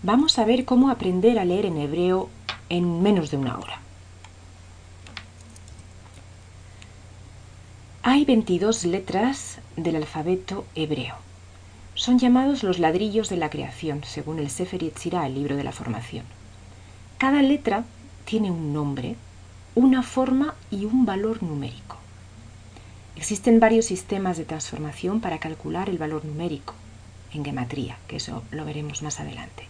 Vamos a ver cómo aprender a leer en hebreo en menos de una hora. Hay 22 letras del alfabeto hebreo. Son llamados los ladrillos de la creación, según el Sefer Yetzirah, el libro de la formación. Cada letra tiene un nombre, una forma y un valor numérico. Existen varios sistemas de transformación para calcular el valor numérico, en gematría, que eso lo veremos más adelante.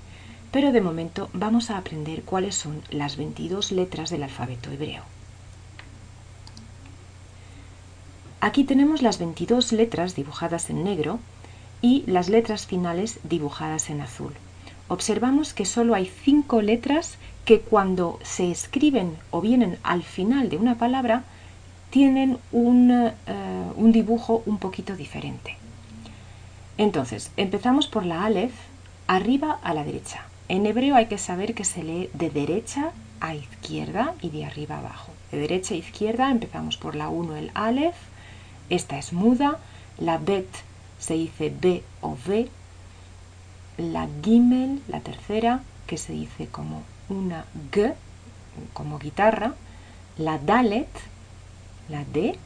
Pero de momento vamos a aprender cuáles son las 22 letras del alfabeto hebreo. Aquí tenemos las 22 letras dibujadas en negro y las letras finales dibujadas en azul. Observamos que solo hay 5 letras que cuando se escriben o vienen al final de una palabra tienen un dibujo un poquito diferente. Entonces, empezamos por la Aleph, arriba a la derecha. En hebreo hay que saber que se lee de derecha a izquierda y de arriba a abajo. De derecha a izquierda empezamos por la 1, el Aleph. Esta es muda. La Bet se dice B o V. La Gimel, la tercera, que se dice como una G, como guitarra. La Dalet, la D.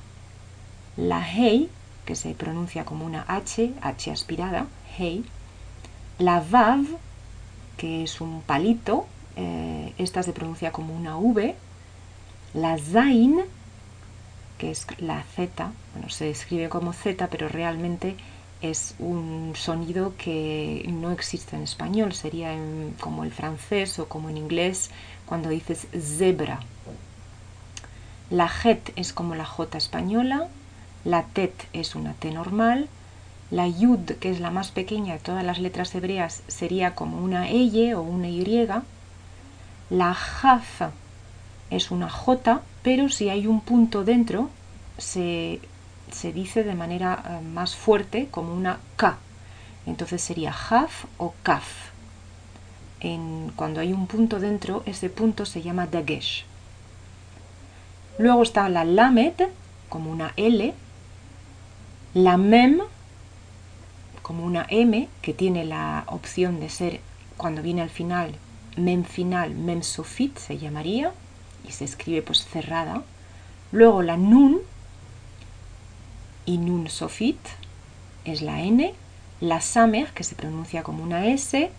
La Hei, que se pronuncia como una H, H aspirada, Hei. La Vav, que es un palito, esta se pronuncia como una V. La Zain, que es la Z, bueno, se escribe como Z, pero realmente es un sonido que no existe en español, sería como el francés o como en inglés cuando dices zebra. La Het es como la J española, la Tet es una T normal, la Yud, que es la más pequeña de todas las letras hebreas, sería como una Y o una Y. La Jaf es una J, pero si hay un punto dentro, se dice de manera más fuerte como una K. Entonces sería Jaf o Kaf. Cuando hay un punto dentro, ese punto se llama Dagesh. Luego está la Lamed, como una L. La Mem, como una M, que tiene la opción de ser, cuando viene al final, Mem Sofit se llamaría, y se escribe pues cerrada. Luego la Nun, y Nun Sofit, es la N. La Samer, que se pronuncia como una S.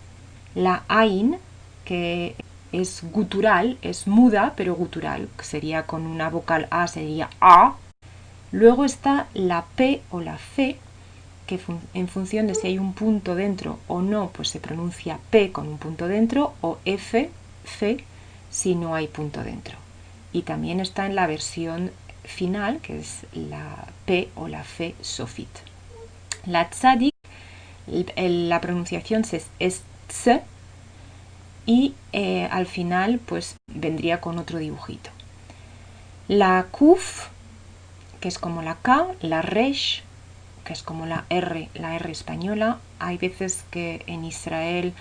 La Ain, que es gutural, es muda, pero gutural, que sería con una vocal A, sería A. Luego está la P o la C, que en función de si hay un punto dentro o no, pues se pronuncia P con un punto dentro, o F, C, si no hay punto dentro. Y también está en la versión final, que es la P o la C Sofit. La Tzadik, la pronunciación es Tz, y al final pues vendría con otro dibujito. La Kuf, que es como la K, la Resh, que es como la R española. Hay veces que en Israel,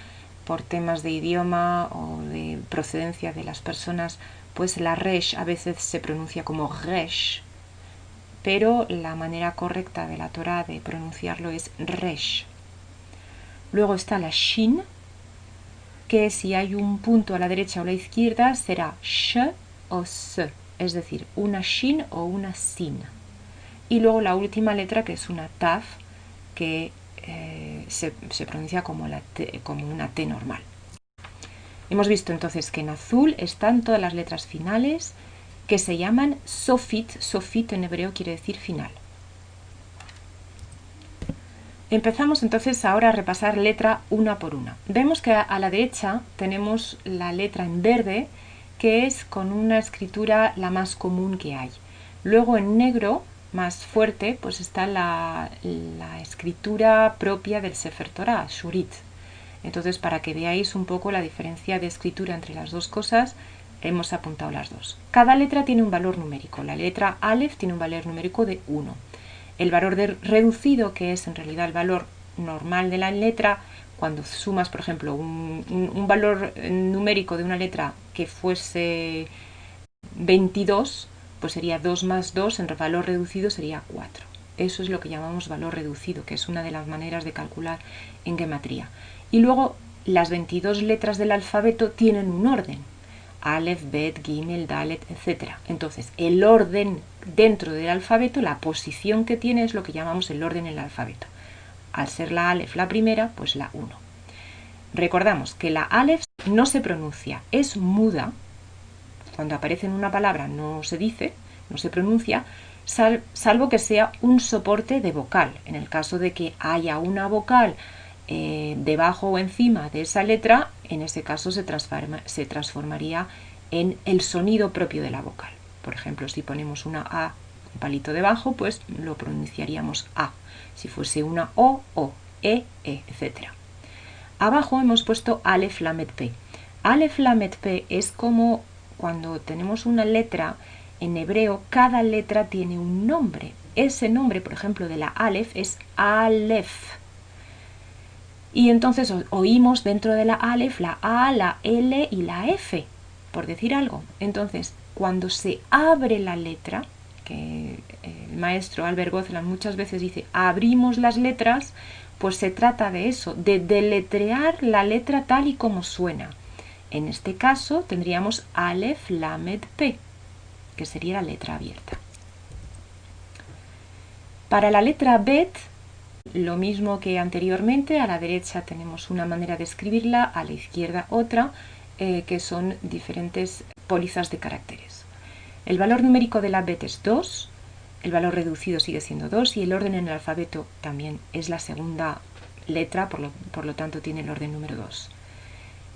por temas de idioma o de procedencia de las personas, pues la Resh a veces se pronuncia como Resh, pero la manera correcta de la Torah de pronunciarlo es Resh. Luego está la Shin, que si hay un punto a la derecha o a la izquierda será Sh o S, es decir, una Shin o una Sin. Y luego la última letra, que es una Taf, que se pronuncia como una T normal. Hemos visto entonces que en azul están todas las letras finales que se llaman Sofit. Sofit en hebreo quiere decir final. Empezamos entonces ahora a repasar letra una por una. Vemos que a la derecha tenemos la letra en verde, que es con una escritura la más común que hay. Luego en negro, más fuerte, pues está la escritura propia del Sefer Torah, Shurit. Entonces, para que veáis un poco la diferencia de escritura entre las dos cosas, hemos apuntado las dos. Cada letra tiene un valor numérico. La letra Aleph tiene un valor numérico de 1. El valor reducido, que es en realidad el valor normal de la letra, cuando sumas, por ejemplo, un valor numérico de una letra que fuese 22, pues sería 2 más 2, en valor reducido sería 4. Eso es lo que llamamos valor reducido, que es una de las maneras de calcular en gematría. Y luego las 22 letras del alfabeto tienen un orden. Aleph, Bet, Gimel, Dalet, etc. Entonces, el orden dentro del alfabeto, la posición que tiene es lo que llamamos el orden en el alfabeto. Al ser la Aleph la primera, pues la 1. Recordamos que la Aleph no se pronuncia, es muda. Cuando aparece en una palabra no se dice, no se pronuncia, salvo que sea un soporte de vocal. En el caso de que haya una vocal debajo o encima de esa letra, en ese caso se transformaría en el sonido propio de la vocal. Por ejemplo, si ponemos una A, un palito debajo, pues lo pronunciaríamos A. Si fuese una O, etc. Abajo hemos puesto Aleph Lamed P. Aleph Lamed P es como cuando tenemos una letra en hebreo, cada letra tiene un nombre. Ese nombre, por ejemplo, de la Aleph es Aleph. Y entonces oímos dentro de la Aleph la A, la L y la F, por decir algo. Entonces, cuando se abre la letra, que el maestro Albert Gozlan muchas veces dice, abrimos las letras, pues se trata de eso, de deletrear la letra tal y como suena. En este caso tendríamos Aleph Lamed P, que sería la letra abierta. Para la letra Bet, lo mismo que anteriormente, a la derecha tenemos una manera de escribirla, a la izquierda otra, que son diferentes pólizas de caracteres. El valor numérico de la Bet es 2, el valor reducido sigue siendo 2 y el orden en el alfabeto también es la segunda letra, por lo tanto tiene el orden número 2.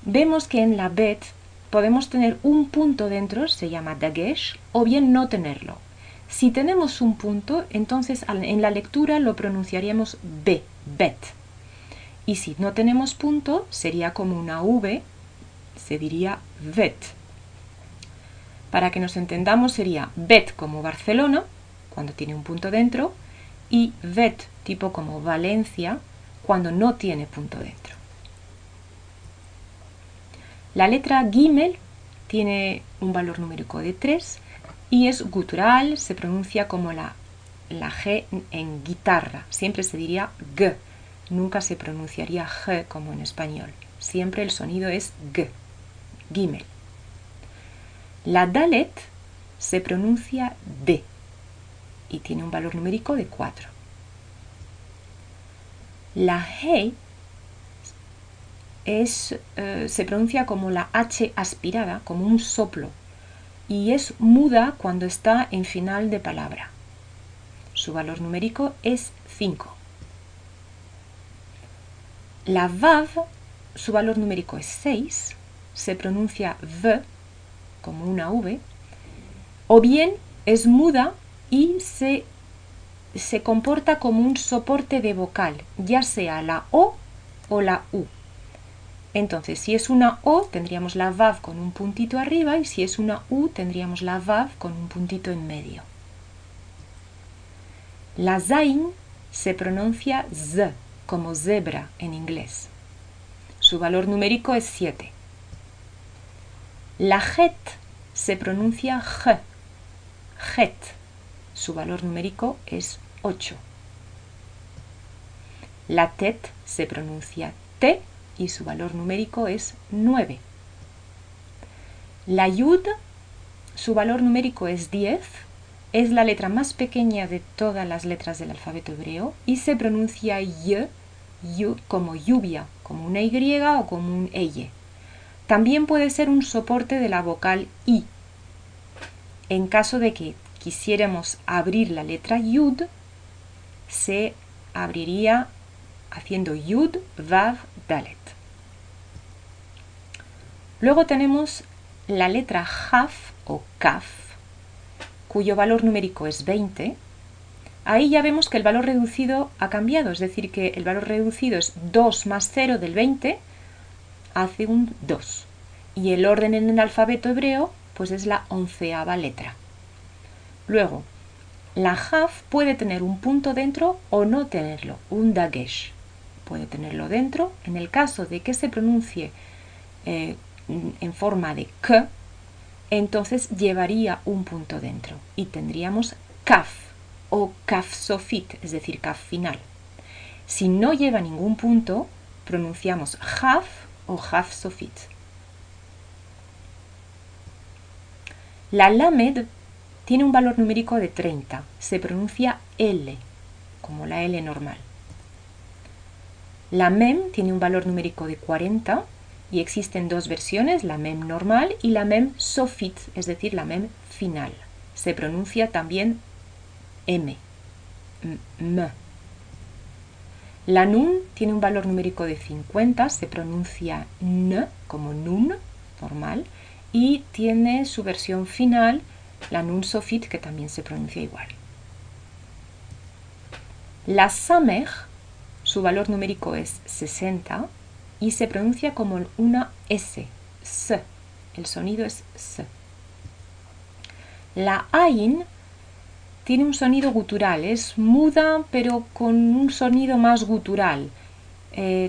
Vemos que en la Bet podemos tener un punto dentro, se llama dagesh, o bien no tenerlo. Si tenemos un punto, entonces en la lectura lo pronunciaríamos B, bet. Y si no tenemos punto, sería como una V, se diría vet. Para que nos entendamos sería bet como Barcelona, cuando tiene un punto dentro, y vet tipo como Valencia, cuando no tiene punto dentro. La letra Gimel tiene un valor numérico de 3 y es gutural, se pronuncia como la G en guitarra, siempre se diría G, nunca se pronunciaría G como en español, siempre el sonido es G, Gimel. La Dalet se pronuncia D y tiene un valor numérico de 4. La Hei se pronuncia como la H aspirada, como un soplo, y es muda cuando está en final de palabra. Su valor numérico es 5. La Vav, su valor numérico es 6, se pronuncia V como una V, o bien es muda y se comporta como un soporte de vocal, ya sea la O o la U. Entonces, si es una O, tendríamos la Vav con un puntito arriba, y si es una U, tendríamos la Vav con un puntito en medio. La Zain se pronuncia Z, como zebra en inglés. Su valor numérico es 7. La Het se pronuncia G, Het. Su valor numérico es 8. La Tet se pronuncia T y su valor numérico es 9. La Yud, su valor numérico es 10, es la letra más pequeña de todas las letras del alfabeto hebreo y se pronuncia Y como lluvia, como una Y o como un Eye. También puede ser un soporte de la vocal I. En caso de que quisiéramos abrir la letra Yud, se abriría haciendo Yud, Vav, Dalet. Luego tenemos la letra Jaf o Kaf, cuyo valor numérico es 20. Ahí ya vemos que el valor reducido ha cambiado, es decir, que el valor reducido es 2 más 0 del 20, hace un 2. Y el orden en el alfabeto hebreo pues es la 11ª letra. Luego, la Jaf puede tener un punto dentro o no tenerlo, un dagesh. Puede tenerlo dentro. En el caso de que se pronuncie en forma de K, entonces llevaría un punto dentro y tendríamos Kaf o Kaf sofit, es decir, Kaf final. Si no lleva ningún punto, pronunciamos Jaf o Haf Sofit. La Lamed tiene un valor numérico de 30, se pronuncia L, como la L normal. La Mem tiene un valor numérico de 40 y existen dos versiones, la Mem normal y la Mem Sofit, es decir, la Mem final. Se pronuncia también M, M. La Nun tiene un valor numérico de 50, se pronuncia N, como Nun, normal, y tiene su versión final, la Nun Sofit, que también se pronuncia igual. La Samer, su valor numérico es 60 y se pronuncia como una S, S. El sonido es S. La Ain tiene un sonido gutural, es muda pero con un sonido más gutural.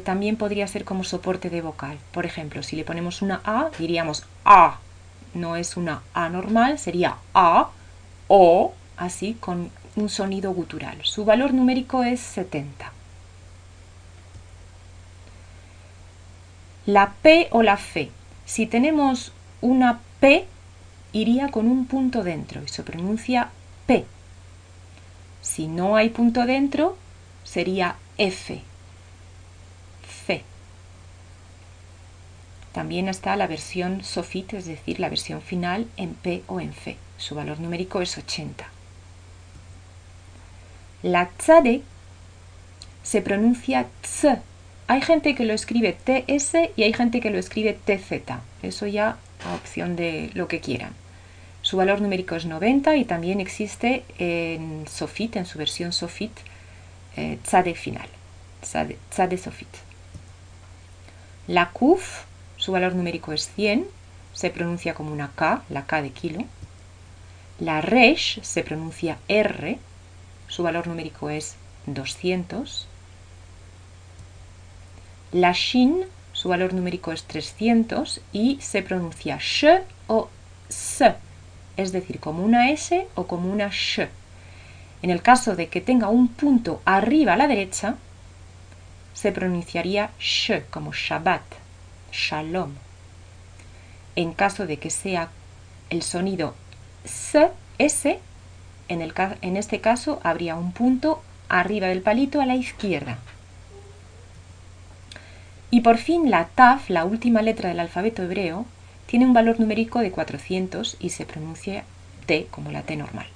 También podría ser como soporte de vocal. Por ejemplo, si le ponemos una A, diríamos A. No es una A normal, sería A, O, así con un sonido gutural. Su valor numérico es 70. La P o la F. Si tenemos una P, iría con un punto dentro y se pronuncia P. Si no hay punto dentro, sería F. F. También está la versión Sofit, es decir, la versión final en P o en F. Su valor numérico es 80. La Tzadek se pronuncia Tz. Hay gente que lo escribe TS y hay gente que lo escribe TZ. Eso ya a opción de lo que quieran. Su valor numérico es 90 y también existe en Sofit, en su versión Sofit, Tzadek final. Tzadek Sofit. La Kuf, su valor numérico es 100, se pronuncia como una K, la K de kilo. La Resh se pronuncia R, su valor numérico es 200. La Shin, su valor numérico es 300 y se pronuncia Sh o S, es decir, como una S o como una Sh. En el caso de que tenga un punto arriba a la derecha, se pronunciaría Sh, como Shabbat, Shalom. En caso de que sea el sonido S, S, en este caso habría un punto arriba del palito a la izquierda. Y por fin la Taf, la última letra del alfabeto hebreo, tiene un valor numérico de 400 y se pronuncia T como la T normal.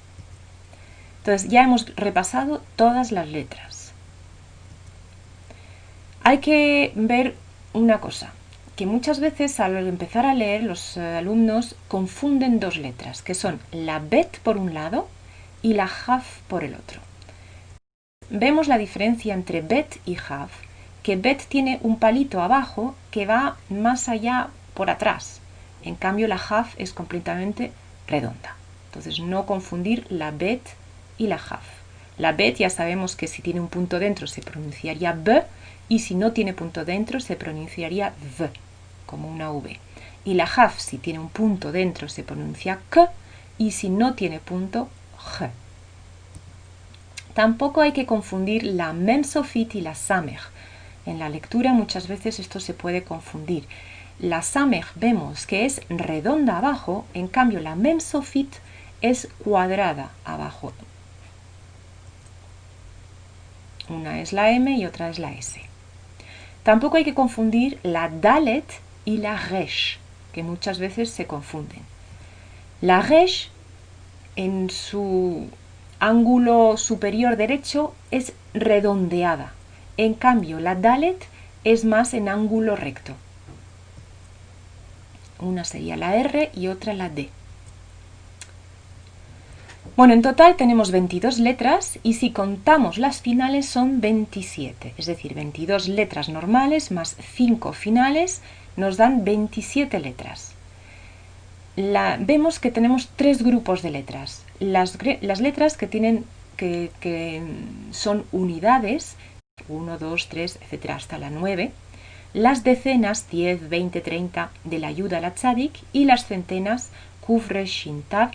Entonces ya hemos repasado todas las letras. Hay que ver una cosa, que muchas veces al empezar a leer los alumnos confunden dos letras, que son la Bet por un lado y la Haf por el otro. Vemos la diferencia entre Bet y Haf, que Bet tiene un palito abajo que va más allá por atrás. En cambio la Haf es completamente redonda. Entonces no confundir la Bet y la Haf. La Bet ya sabemos que si tiene un punto dentro se pronunciaría B y si no tiene punto dentro se pronunciaría V, como una V. Y la Haf si tiene un punto dentro se pronuncia K y si no tiene punto, G. Tampoco hay que confundir la Mem Sofit y la Samer. En la lectura muchas veces esto se puede confundir. La Samer vemos que es redonda abajo, en cambio la Mem Sofit es cuadrada abajo. Una es la M y otra es la S. Tampoco hay que confundir la Dalet y la Resh, que muchas veces se confunden. La Resh en su ángulo superior derecho es redondeada. En cambio, la Dalet es más en ángulo recto. Una sería la R y otra la D. Bueno, en total tenemos 22 letras y si contamos las finales son 27. Es decir, 22 letras normales más 5 finales nos dan 27 letras. Vemos que tenemos tres grupos de letras. Las letras que son unidades, 1, 2, 3, etc. hasta la 9, las decenas, 10, 20, 30, de la Yud a la Tzadik, y las centenas, Kuf, Resh, Shin, Tav.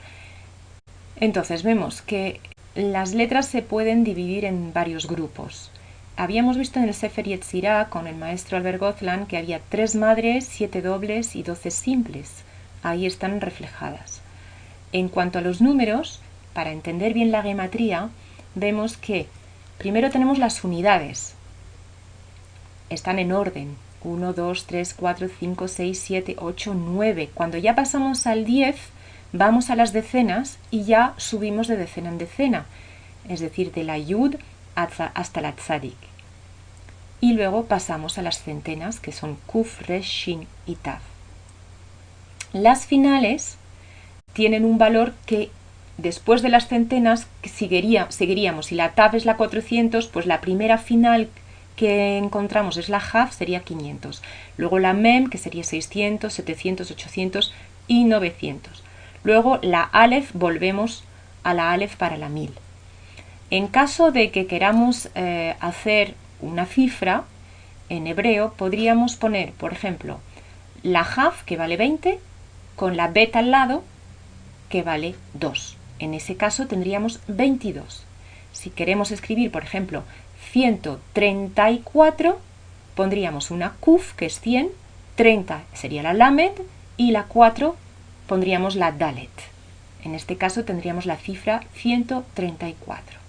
Entonces vemos que las letras se pueden dividir en varios grupos. habíamos visto en el Sefer Yetzirah con el maestro Albert Gozlan que había 3 madres, 7 dobles y 12 simples. Ahí están reflejadas. En cuanto a los números, para entender bien la gematría, vemos que primero tenemos las unidades. Están en orden. 1, 2, 3, 4, 5, 6, 7, 8, 9. Cuando ya pasamos al 10, vamos a las decenas y ya subimos de decena en decena. Es decir, de la Yud hasta la Tzadik. Y luego pasamos a las centenas, que son Kuf, Resh, Shin y Tav. Las finales tienen un valor que después de las centenas seguiríamos. Si la Tav es la 400, pues la primera final que encontramos es la Haf, sería 500. Luego la Mem, que sería 600, 700, 800 y 900. Luego la Aleph, volvemos a la Aleph para la 1000. En caso de que queramos hacer una cifra en hebreo, podríamos poner, por ejemplo, la Haf, que vale 20, con la Bet al lado, que vale 2. En ese caso tendríamos 22. Si queremos escribir, por ejemplo, 134, pondríamos una Kuf, que es 100, 30 sería la Lamed, y la 4 pondríamos la Dalet. En este caso tendríamos la cifra 134.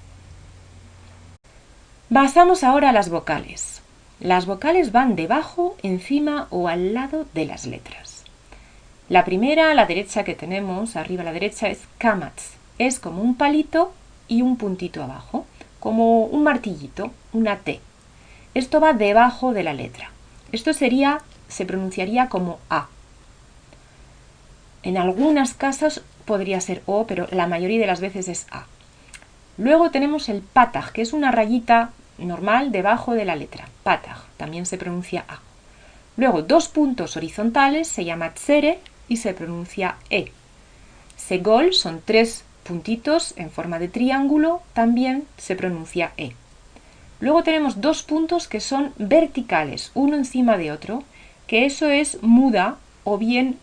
Pasamos ahora a las vocales. Las vocales van debajo, encima o al lado de las letras. La primera a la derecha que tenemos, arriba a la derecha, es Kamatz. Es como un palito y un puntito abajo, como un martillito, una T. Esto va debajo de la letra. Esto se pronunciaría como A. En algunas casas podría ser O, pero la mayoría de las veces es A. Luego tenemos el Patach, que es una rayita normal debajo de la letra. Patach, también se pronuncia A. Luego 2 puntos horizontales, se llama Tzere y se pronuncia E. Segol son 3 puntitos en forma de triángulo, también se pronuncia E. Luego tenemos 2 puntos que son verticales, uno encima de otro, que eso es muda o bien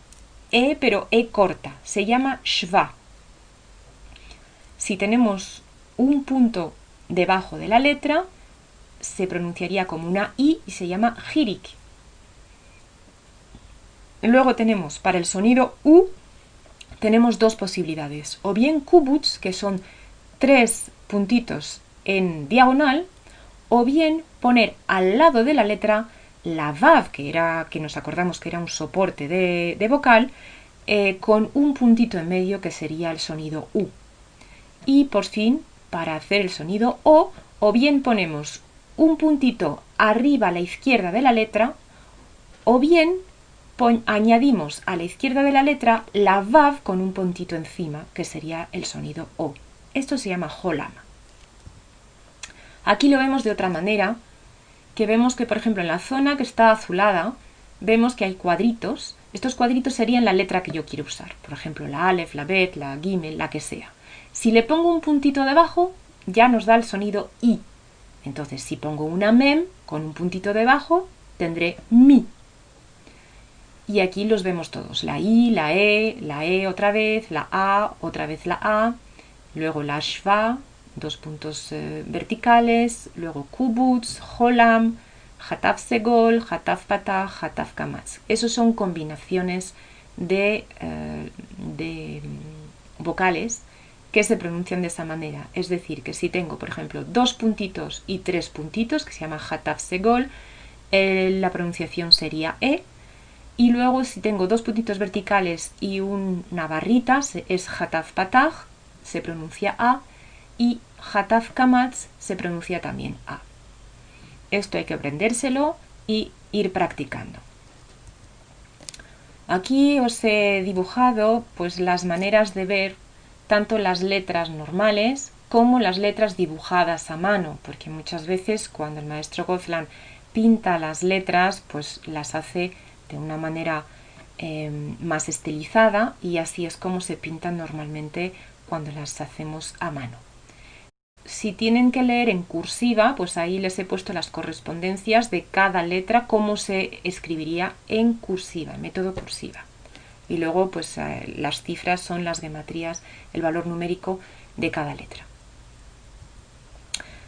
E, pero E corta, se llama Shva. Si tenemos un punto debajo de la letra, se pronunciaría como una I y se llama Hirik. Luego tenemos, para el sonido U, tenemos 2 posibilidades. O bien Kubutz, que son 3 puntitos en diagonal, o bien poner al lado de la letra la Vav, que nos acordamos que era un soporte de vocal, con un puntito en medio que sería el sonido U. Y por fin, para hacer el sonido o bien ponemos un puntito arriba a la izquierda de la letra, o bien añadimos a la izquierda de la letra la Vav con un puntito encima, que sería el sonido O. Esto se llama Holam. Aquí lo vemos de otra manera, que vemos que, por ejemplo, en la zona que está azulada, vemos que hay cuadritos. Estos cuadritos serían la letra que yo quiero usar. Por ejemplo, la Aleph, la Bet, la Gimel, la que sea. Si le pongo un puntito debajo, ya nos da el sonido I. Entonces, si pongo una Mem con un puntito debajo, tendré Mi. Y aquí los vemos todos. La I, la E otra vez la A, otra vez la A. Luego la Shva, 2 puntos verticales. Luego Kubutz, Holam, Hataf Segol, Hataf Patach, Hataf Kamatz. Esos son combinaciones de vocales que se pronuncian de esa manera. Es decir, que si tengo, por ejemplo, 2 puntitos y 3 puntitos, que se llama Hataf Segol, la pronunciación sería E. Y luego si tengo 2 puntitos verticales y una barrita, es Hataf Patach, se pronuncia A, y Hataf Kamatz se pronuncia también A. Esto hay que aprendérselo y ir practicando. Aquí os he dibujado pues las maneras de ver tanto las letras normales como las letras dibujadas a mano, porque muchas veces cuando el maestro Gozlan pinta las letras, pues las hace de una manera más estilizada, y así es como se pintan normalmente cuando las hacemos a mano. Si tienen que leer en cursiva, pues ahí les he puesto las correspondencias de cada letra, cómo se escribiría en cursiva, en método cursiva. Y luego pues las cifras son las gematrías, el valor numérico de cada letra.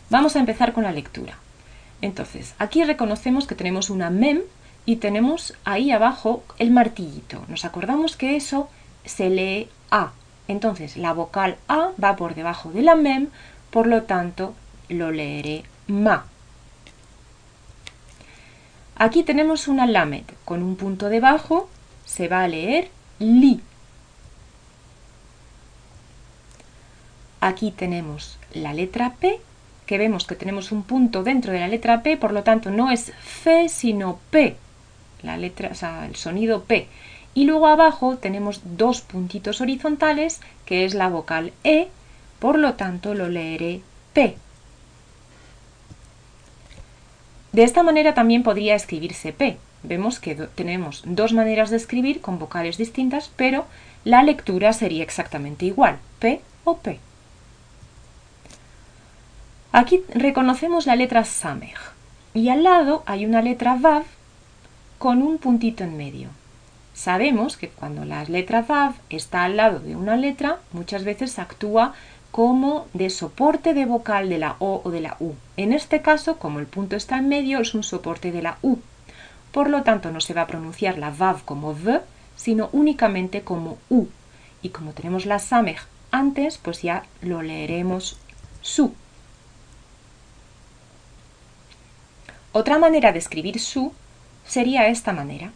Vamos a empezar con la lectura. Entonces, aquí reconocemos que tenemos una mem y tenemos ahí abajo el martillito. Nos acordamos que eso se lee A. Entonces, la vocal A va por debajo de la mem, por lo tanto, lo leeré ma. Aquí tenemos una lamed con un punto debajo, se va a leer li. Aquí tenemos la letra P, que vemos que tenemos un punto dentro de la letra P, por lo tanto no es fe sino P, la letra, o sea, el sonido P. Y luego abajo tenemos dos puntitos horizontales, que es la vocal E, por lo tanto lo leeré P. De esta manera también podría escribirse P. Vemos que tenemos dos maneras de escribir con vocales distintas, pero la lectura sería exactamente igual, P o P. Aquí reconocemos la letra Samej y al lado hay una letra Vav con un puntito en medio. Sabemos que cuando la letra Vav está al lado de una letra, muchas veces actúa como de soporte de vocal de la O o de la U. En este caso, como el punto está en medio, es un soporte de la U. Por lo tanto, no se va a pronunciar la Vav como V, sino únicamente como U. Y como tenemos la Samej antes, pues ya lo leeremos Su. Otra manera de escribir Su sería esta manera.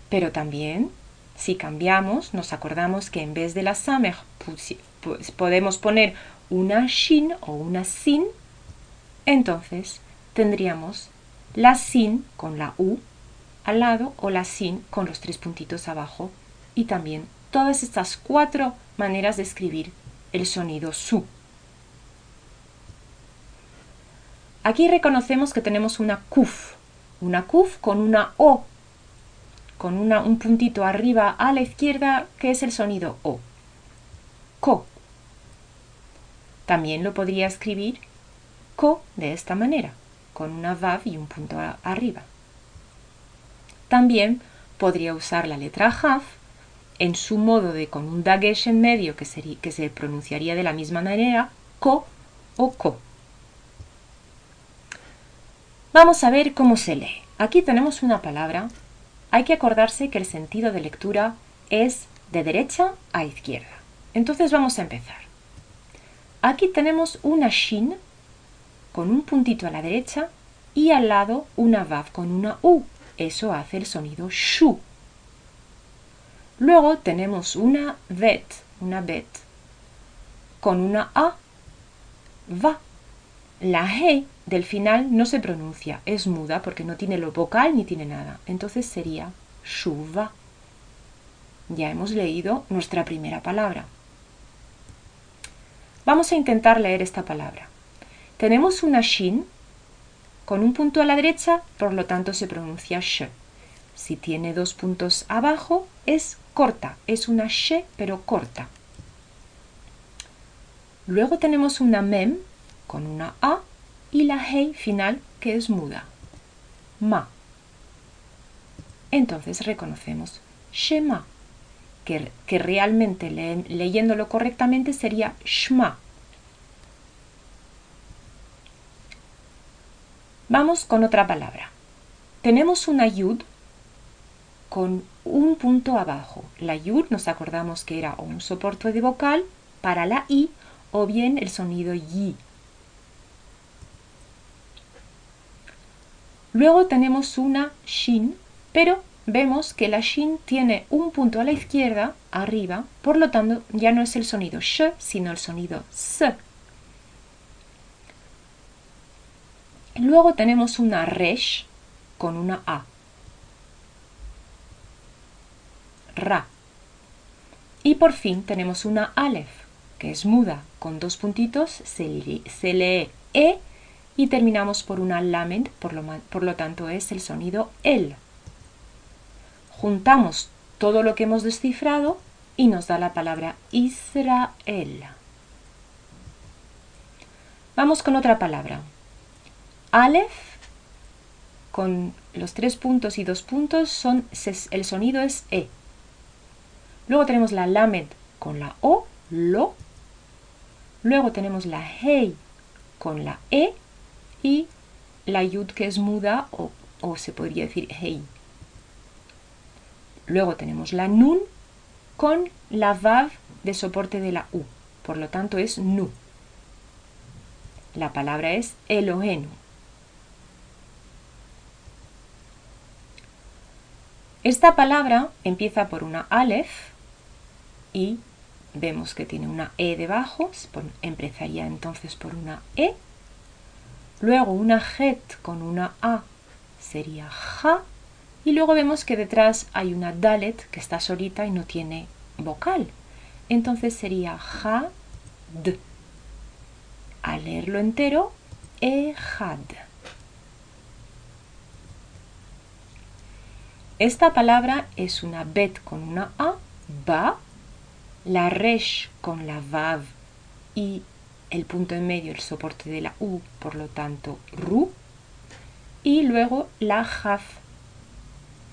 Pero también, si cambiamos, nos acordamos que en vez de la Samej pues podemos poner una Shin o una Sin, entonces tendríamos la Sin con la U al lado o la Sin con los tres puntitos abajo y también todas estas cuatro maneras de escribir el sonido Su. Aquí reconocemos que tenemos una kuf con una O, con un puntito arriba a la izquierda, que es el sonido O. Ko. También lo podría escribir ko de esta manera, con una vav y un punto arriba. También podría usar la letra Haf en su modo de con un dagesh en medio que se pronunciaría de la misma manera, ko o ko. Vamos a ver cómo se lee. Aquí tenemos una palabra. Hay que acordarse que el sentido de lectura es de derecha a izquierda. Entonces vamos a empezar. Aquí tenemos una shin con un puntito a la derecha y al lado una vav con una u. Eso hace el sonido shu. Luego tenemos una bet con una a, va. La G del final no se pronuncia, es muda porque no tiene lo vocal ni tiene nada. Entonces sería shuva. Ya hemos leído nuestra primera palabra. Vamos a intentar leer esta palabra. Tenemos una shin con un punto a la derecha, por lo tanto se pronuncia sh. Si tiene dos puntos abajo, es corta, es una sh pero corta. Luego tenemos una mem con una a y la hei final que es muda, ma. Entonces reconocemos shema, que realmente leyéndolo correctamente sería shma. Vamos con otra palabra. Tenemos una yud con un punto abajo. La yud nos acordamos que era un soporte de vocal para la i o bien el sonido yi. Luego tenemos una shin, pero vemos que la shin tiene un punto a la izquierda, arriba, por lo tanto ya no es el sonido sh, sino el sonido s. Luego tenemos una resh con una a. Ra. Y por fin tenemos una alef, que es muda, con dos puntitos, se lee e, y terminamos por una lamed, por lo tanto es el sonido el. Juntamos todo lo que hemos descifrado y nos da la palabra Israel. Vamos con otra palabra. Aleph, con los tres puntos y dos puntos, el sonido es e. Luego tenemos la lamed con la o, lo. Luego tenemos la hei con la e y la yud que es muda o se podría decir hey. Luego tenemos la nun con la vav de soporte de la u, por lo tanto es nu. La palabra es Elohenu. Esta palabra empieza por una alef y vemos que tiene una e debajo, empezaría entonces por una e. Luego una het con una a sería ja. Y luego vemos que detrás hay una dalet que está solita y no tiene vocal. Entonces sería ja, d. Al leerlo entero, ejad. Esta palabra es una bet con una a, ba, la resh con la vav y el punto en medio, el soporte de la u, por lo tanto ru, y luego la jaf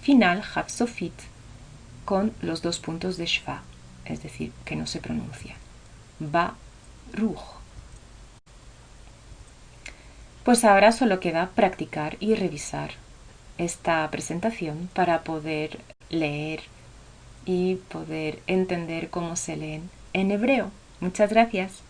final, jaf sofit, con los dos puntos de shva, es decir, que no se pronuncia. Ba, ruj. Pues ahora solo queda practicar y revisar esta presentación para poder leer y poder entender cómo se leen en hebreo. Muchas gracias.